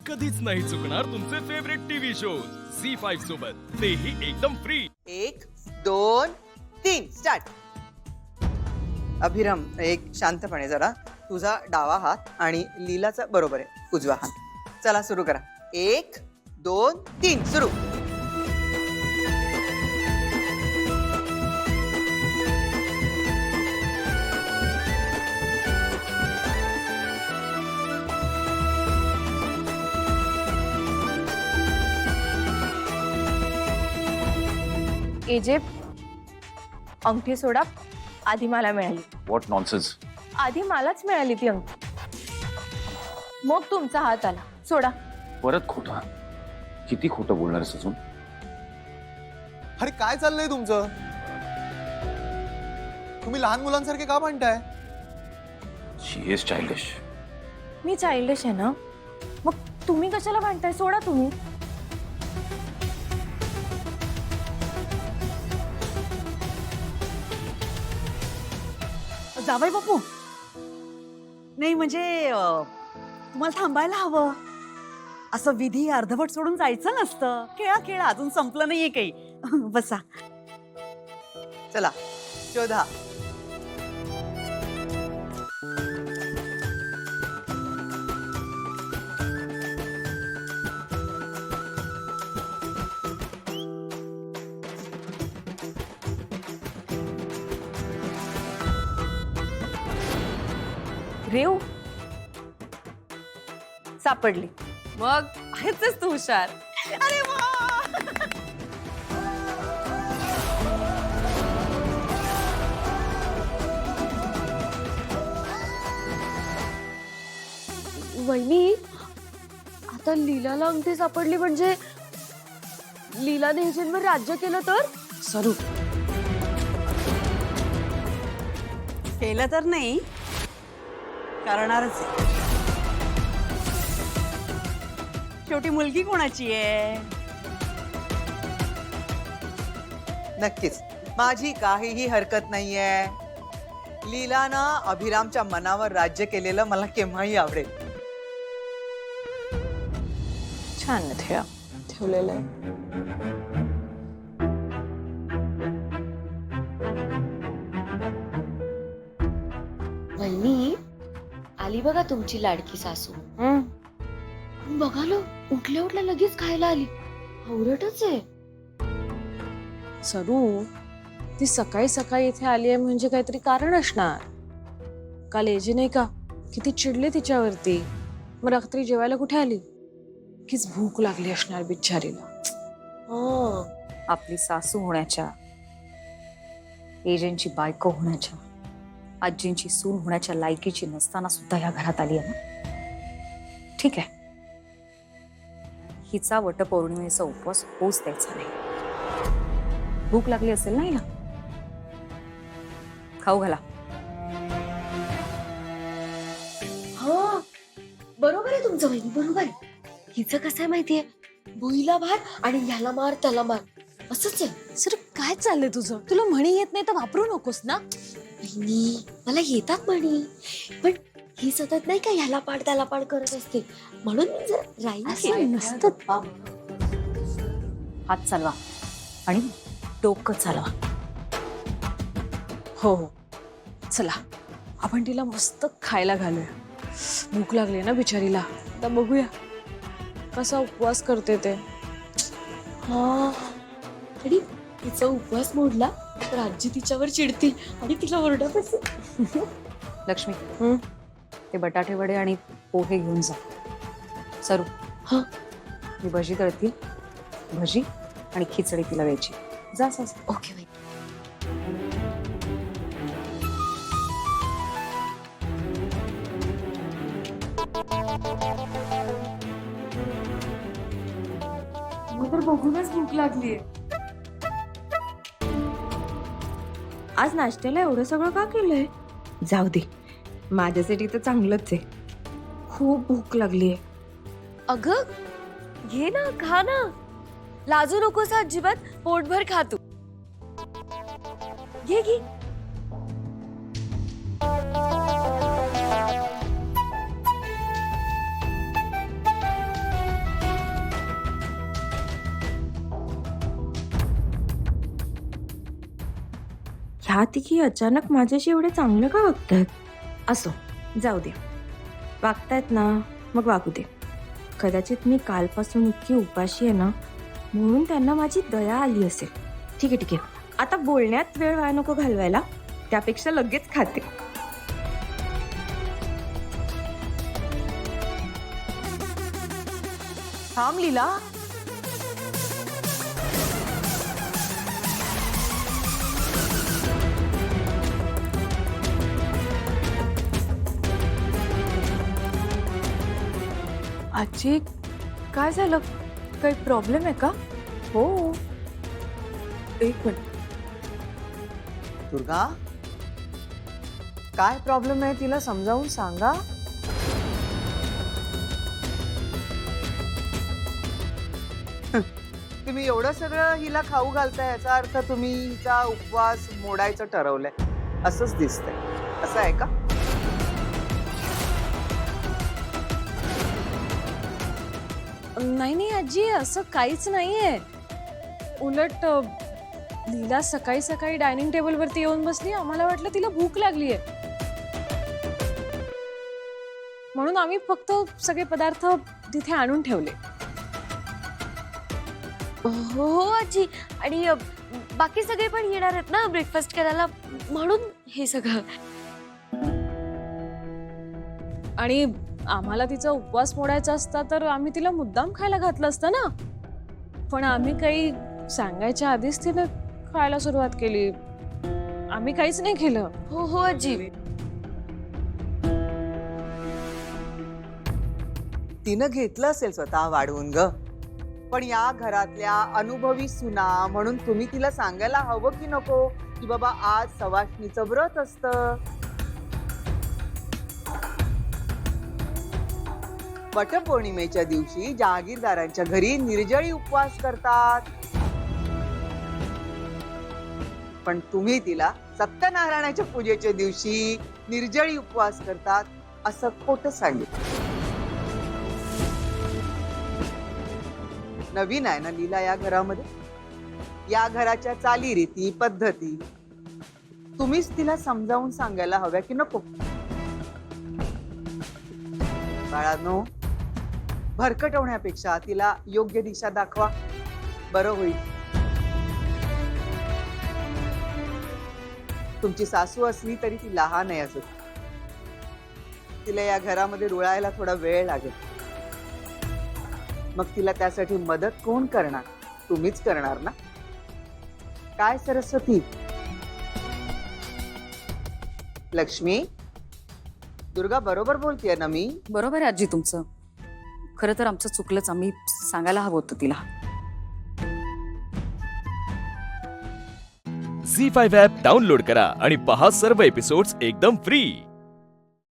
कधीच नाही चुकणार तुमचे फेवरेट टीव्ही शोज झी5 सोबत, तेही एकदम फ्री। 1 2 3 स्टार्ट। अभिराम एक शांतपणे जरा, तुझा डावा हात आणि लीलाचा बरोबर आहे उजवा हात। चला सुरू करा। 1 2 3 सुरू। एजे अंगठी सोडा, आधी मला मिळाली। What nonsense. आधी मलाच मिळाली ती अंगठी, मग तुमचा हात आला। सोडा। परत खोटा, किती खोटं बोलणार आहेस अजून? अरे काय चाललंय तुमचं? तुम्ही लहान मुलांसारखे का म्हणताय? शी इज चाइल्डिश। मी चाइल्डिश आहे ना, मग तुम्ही कशाला भांडताय? सोडा तुम्ही। जावई बापू, नाही म्हणजे तुम्हाला थांबायला हवं। असं विधी अर्धवट सोडून जायचं नसतं। खेळा खेळा, अजून संपलं नाहीये काही। बसा। चला शोधा। रेव सापडली। मग आहेच तू हुशार। अरे वा, वहिनी, आता लीलाला अंगठी सापडली म्हणजे लीलाने हे जन्म राज्य केलं तर? सरू केलं तर नाही, करणारच आहे। शेवटी मुलगी कोणाची आहे? नक्कीच माझी काहीही हरकत नाहीये। लीलानं अभिरामच्या मनावर राज्य केलेलं मला केव्हाही आवडेल। छान ठेवलेलं आहे। वहिनी, आली बघा तुमची लाडकी सासू। बघा लो, उठल्या उठल्या लगेच खायला आली। आवरटच आहे। सरू, ती सकाळी सकाळी इथे आली आहे म्हणजे काहीतरी कारण असणार। काल एजे नाही का किती चिडले तिच्यावरती, मग रात्री जेवायला कुठे आली? कीच भूक लागली असणार बिचारीला। आपली सासू होण्याच्या, एजंटची बायको होण्याच्या, आजींची सून होण्याच्या लायकीची नसताना सुद्धा या घरात आली आहे ना। ठीक आहे, हिचा वटपौर्णिमेचा उपवास होऊच द्यायचा नाही। भूक लागली असेल ना हिला, खाऊ घाला। हा, बरोबर आहे तुमचं वहिनी, बरोबर आहे। हिचं कसं आहे माहितीये, भुईला मार आणि ह्याला मार त्याला मार, असंच आहे। सर काय चाललंय तुझं? तुला म्हणी येत नाही तर वापरू नकोस ना। वहिनी, मला येतात म्हणी, पण ही सतत नाही का ह्याला पाड त्याला पाड करत असते, म्हणून मी जर असं नसतं। हात चालवा आणि डोकं चालवा। हो हो, चला आपण तिला मस्त खायला घालूया। भूक लागली ना बिचारीला, आता बघूया कसा उपवास करते ते। हा, आणि तिचा उपवास मोडला तर आजी तिच्यावर चिडतील आणि तिला ओरडत असेल। लक्ष्मी, ते बटाटे वडे आणि पोहे घेऊन जा। सरू, हा, मी भजी करते, भजी आणि खिचडी तिला द्यायची। जा जा। ओके वहिनी। तर बघूनच भूक लागलीये। आज नाश्त्याला एवढं सगळं का केलंय? जाऊ दे, माझ्यासाठी तर चांगलंच आहे। खूप भूक लागलीये। अगं, घे ना, खा ना, लाजू नकोस अजिबात, पोटभर खा तू। घे घे। ह्या तिघी अचानक माझ्याशी एवढे चांगलं का वागतायत? असो, जाऊ दे. वागतायत ना, मग वागू दे. कदाचित मी कालपासून इतकी उपाशी आहे ना, म्हणून त्यांना माझी दया आली असेल. ठीक आहे, ठीक आहे. आता बोलण्यात वेळ वाया नको घालवायला, त्यापेक्षा लगेच खाते. थांब लीला. आजी, काय झालं? काही प्रॉब्लेम आहे का? हो. एक मिनिट. दुर्गा, काय प्रॉब्लेम आहे तिला समजावून सांगा. तुम्ही एवढं सगळं हिला खाऊ घालताय याचा अर्थ तुम्ही हिचा उपवास मोडायचं ठरवलंय असंच दिसतंय. असं आहे का? नाही नाही आजी, असं काहीच नाहीये. उलट लीला सकाळी सकाळी डायनिंग टेबल वरती येऊन बसली. आम्हाला वाटलं तिला भूक लागलीये, म्हणून आम्ही फक्त सगळे पदार्थ तिथे आणून ठेवले. हो आजी. आणि बाकी सगळे पण येणार आहेत ना ब्रेकफास्ट करायला, म्हणून हे सगळं. आणि आम्हाला तिचा उपवास मोडायचा असता तर आम्ही तिला मुद्दाम खायला घातलं असतं ना. पण आम्ही काही सांगायच्या आधीच तिने खायला सुरुवात केली. आम्ही काहीच नाही केलं. हो हो आजी. तिनं घेतलं असेल स्वतः वाढवून ग. पण या घरातल्या अनुभवी सुना म्हणून तुम्ही तिला सांगायला हवं की नको की बाबा आज सवाष्णीचं व्रत असतं. वटपौर्णिमेच्या दिवशी जहागीरदारांच्या घरी निर्जळी उपवास करतात. पण तुम्ही तिला सत्यनारायणाच्या पूजेच्या दिवशी निर्जळी उपवास करतात असं खोटं सांगितलं. नवीन आहे ना लीला या घरामध्ये. या घराच्या चालीरीती पद्धती तुम्हीच तिला समजावून सांगायला हव्या की नको. बाळांनो, भरकटवण्यापेक्षा तिला योग्य दिशा दाखवा, बरं होईल. तुमची सासू असली तरी ती लहान आहे अजून. तिला या घरामध्ये रुळायला थोडा वेळ लागेल. मग तिला त्यासाठी मदत कोण करणार? तुम्हीच करणार ना. काय सरस्वती? लक्ष्मी, दुर्गा बरोबर बोलतेय ना मी? बरोबर आहे आजी तुमचं. खरं तर आमचं चुकलंच. आम्ही सांगायला हवं होतं तिला. झी 5 ॲप डाउनलोड करा आणि पहा सर्व एपिसोड्स एकदम फ्री.